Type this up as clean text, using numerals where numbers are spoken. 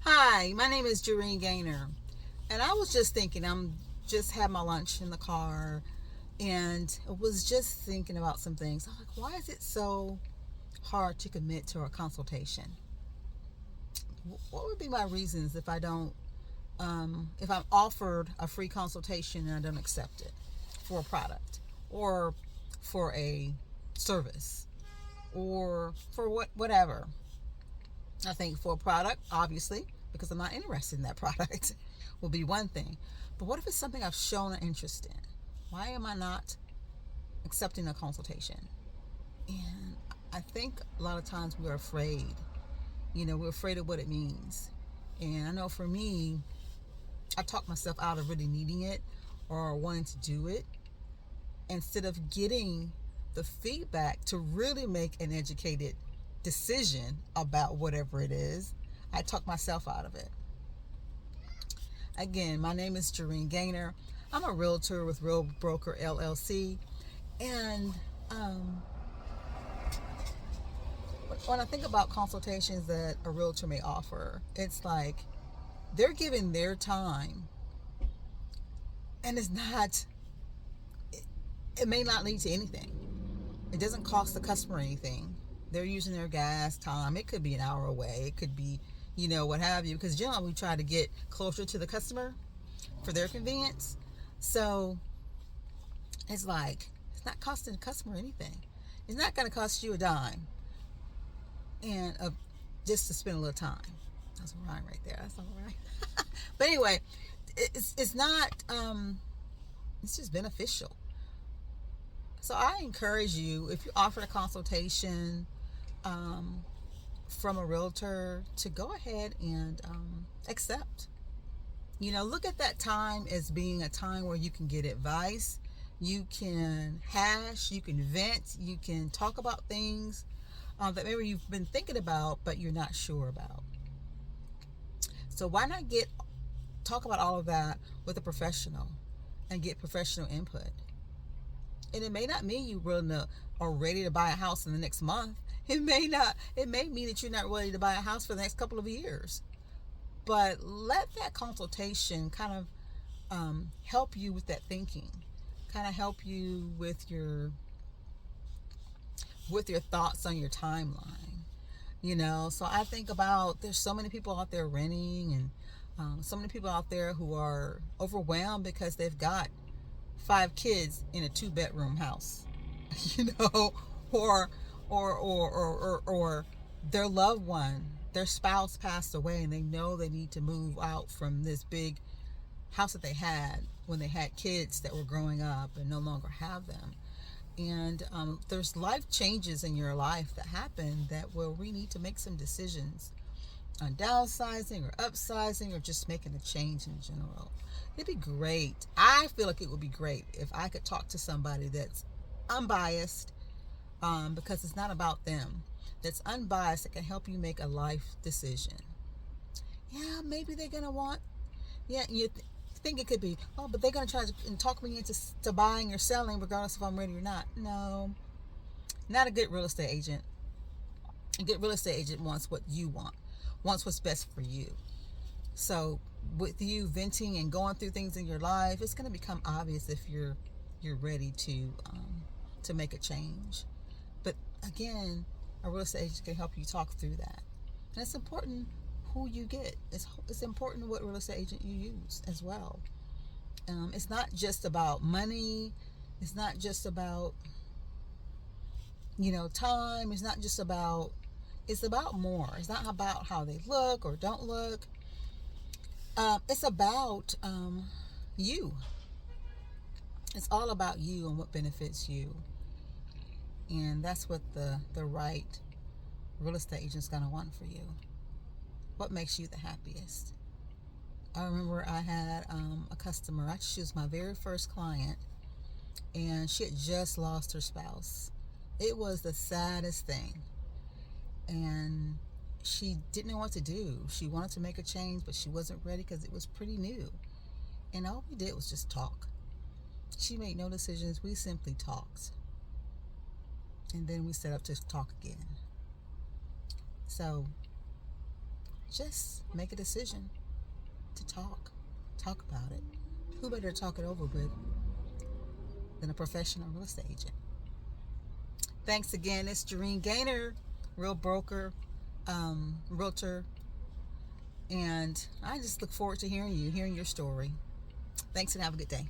Hi, my name is Joreen Gainer, and I was just thinking, I'm just had my lunch in the car, and was just thinking about some things. I'm like, why is it so hard to commit to a consultation? What would be my reasons if I don't, if I'm offered a free consultation and I don't accept it for a product or for a service or for whatever? I think for a product, obviously, because I'm not interested in that product, will be one thing. But what if it's something I've shown an interest in? Why am I not accepting a consultation? And I think a lot of times we're afraid. We're afraid of what it means. And I know for me, I talked myself out of really needing it or wanting to do it instead of getting the feedback to really make an educated decision about whatever it is. I talked myself out of it. Again, my name is Joreen Gainer. I'm a realtor with Real Broker LLC. And when I think about consultations that a realtor may offer, it's like they're giving their time, and it may not lead to anything. It doesn't cost the customer anything. They're using their gas time. It could be an hour away. It could be, what have you. Because generally we try to get closer to the customer for their convenience. So it's like, it's not costing the customer anything. It's not going to cost you a dime, and just to spend a little time. That's a rhyme right there. That's all right. But anyway, it's not. It's just beneficial. So I encourage you, if you offer a consultation um, from a realtor, to go ahead and accept. Look at that time as being a time where you can get advice, you can hash, you can vent, you can talk about things that maybe you've been thinking about but you're not sure about. So why not talk about all of that with a professional and get professional input? And it may not mean you really are ready to buy a house in the next month. It may not. It may mean that you're not ready to buy a house for the next couple of years. But let that consultation kind of help you with that thinking, kind of help you with your thoughts on your timeline. So I think about, there's so many people out there renting, and so many people out there who are overwhelmed because they've got 5 kids in a 2-bedroom house, you know, or or their loved one, their spouse passed away, and they know they need to move out from this big house that they had when they had kids that were growing up and no longer have them. And there's life changes in your life that happen that where we need to make some decisions on downsizing or upsizing or just making a change in general. It'd be great. I feel like it would be great if I could talk to somebody that's unbiased, because it's not about them. That's unbiased, that can help you make a life decision. Yeah, maybe they're gonna want. Yeah, think it could be. Oh, but they're gonna try to talk me into buying or selling, regardless if I'm ready or not. No, not a good real estate agent. A good real estate agent wants what you want, wants what's best for you. So with you venting and going through things in your life, it's going to become obvious if you're ready to make a change. But again, a real estate agent can help you talk through that. And it's important who you get. It's important what real estate agent you use as well. It's not just about money. It's not just about time. It's not just about. It's about more. It's not about how they look or don't look. It's about you. It's all about you and what benefits you. And that's what the right real estate agent's going to want for you. What makes you the happiest? I remember I had a customer. She was my very first client, and she had just lost her spouse. It was the saddest thing. And she didn't know what to do. She wanted to make a change, but she wasn't ready because it was pretty new. And all we did was just talk. She made no decisions. We simply talked. And then we set up to talk again. So just make a decision to talk about it. Who better to talk it over with than a professional real estate agent? Thanks again. It's Joreen Gainer, real broker, realtor, and I just look forward to hearing your story. Thanks and have a good day.